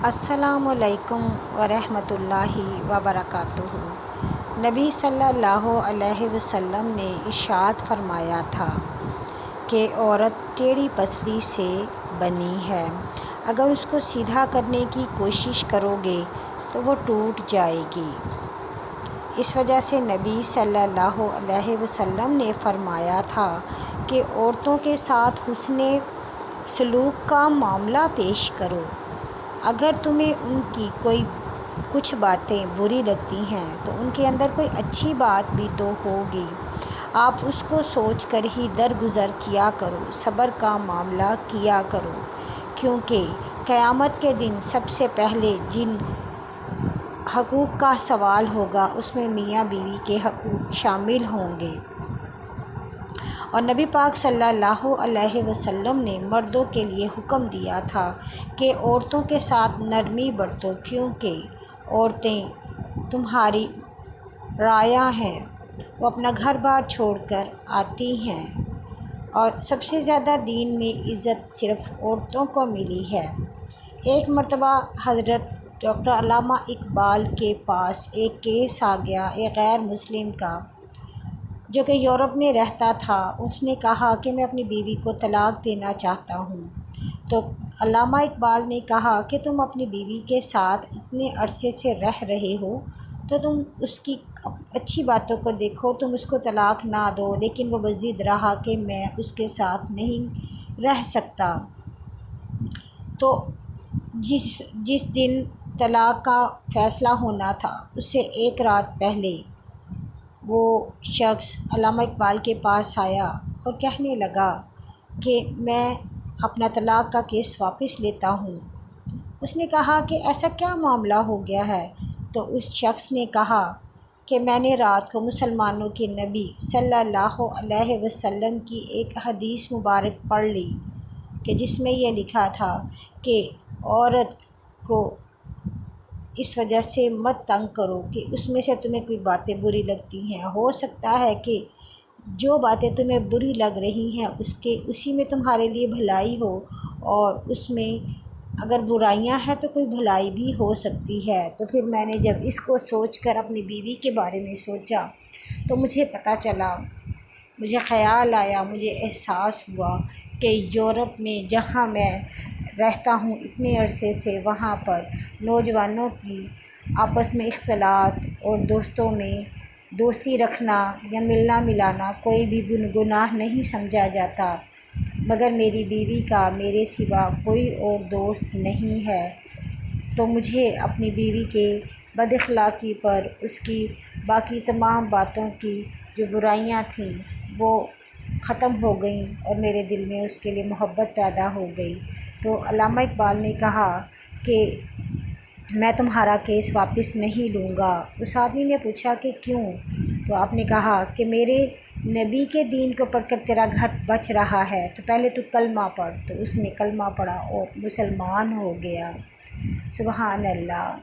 السلام علیکم ورحمۃ اللہ وبرکاتہ۔ نبی صلی اللہ علیہ وسلم نے ارشاد فرمایا تھا کہ عورت ٹیڑھی پسلی سے بنی ہے، اگر اس کو سیدھا کرنے کی کوشش کرو گے تو وہ ٹوٹ جائے گی۔ اس وجہ سے نبی صلی اللہ علیہ وسلم نے فرمایا تھا کہ عورتوں کے ساتھ حسن سلوک کا معاملہ پیش کرو۔ اگر تمہیں ان کی کچھ باتیں بری لگتی ہیں تو ان کے اندر کوئی اچھی بات بھی تو ہوگی، آپ اس کو سوچ کر ہی درگزر کیا کرو، صبر کا معاملہ کیا کرو، کیونکہ قیامت کے دن سب سے پہلے جن حقوق کا سوال ہوگا اس میں میاں بیوی کے حقوق شامل ہوں گے۔ اور نبی پاک صلی اللہ علیہ وسلم نے مردوں کے لیے حکم دیا تھا کہ عورتوں کے ساتھ نرمی برتو، کیونکہ عورتیں تمہاری رعایا ہیں، وہ اپنا گھر بار چھوڑ کر آتی ہیں، اور سب سے زیادہ دین میں عزت صرف عورتوں کو ملی ہے۔ ایک مرتبہ حضرت ڈاکٹر علامہ اقبال کے پاس ایک کیس آ گیا، ایک غیر مسلم کا جو کہ یورپ میں رہتا تھا۔ اس نے کہا کہ میں اپنی بیوی کو طلاق دینا چاہتا ہوں۔ تو علامہ اقبال نے کہا کہ تم اپنی بیوی کے ساتھ اتنے عرصے سے رہ رہے ہو تو تم اس کی اچھی باتوں کو دیکھو، تم اس کو طلاق نہ دو، لیکن وہ بضد رہا کہ میں اس کے ساتھ نہیں رہ سکتا۔ تو جس دن طلاق کا فیصلہ ہونا تھا اس سے ایک رات پہلے وہ شخص علامہ اقبال کے پاس آیا اور کہنے لگا کہ میں اپنا طلاق کا کیس واپس لیتا ہوں۔ اس نے کہا کہ ایسا کیا معاملہ ہو گیا ہے؟ تو اس شخص نے کہا کہ میں نے رات کو مسلمانوں کے نبی صلی اللہ علیہ وسلم کی ایک حدیث مبارک پڑھ لی کہ جس میں یہ لکھا تھا کہ عورت کو اس وجہ سے مت تنگ کرو کہ اس میں سے تمہیں کوئی باتیں بری لگتی ہیں۔ ہو سکتا ہے کہ جو باتیں تمہیں بری لگ رہی ہیں اسی میں تمہارے لیے بھلائی ہو، اور اس میں اگر برائیاں ہیں تو کوئی بھلائی بھی ہو سکتی ہے۔ تو پھر میں نے جب اس کو سوچ کر اپنی بیوی کے بارے میں سوچا تو مجھے پتہ چلا، مجھے خیال آیا، مجھے احساس ہوا کہ یورپ میں جہاں میں رہتا ہوں اتنے عرصے سے، وہاں پر نوجوانوں کی آپس میں اختلاط اور دوستوں میں دوستی رکھنا یا ملنا ملانا کوئی بھی گناہ نہیں سمجھا جاتا، مگر میری بیوی کا میرے سوا کوئی اور دوست نہیں ہے۔ تو مجھے اپنی بیوی کے بد اخلاقی پر، اس کی باقی تمام باتوں کی جو برائیاں تھیں وہ ختم ہو گئیں اور میرے دل میں اس کے لیے محبت پیدا ہو گئی۔ تو علامہ اقبال نے کہا کہ میں تمہارا کیس واپس نہیں لوں گا۔ اس آدمی نے پوچھا کہ کیوں؟ تو آپ نے کہا کہ میرے نبی کے دین کو پڑھ کر تیرا گھر بچ رہا ہے، تو پہلے تو کلمہ پڑھ۔ تو اس نے کلمہ پڑھا اور مسلمان ہو گیا۔ سبحان اللہ۔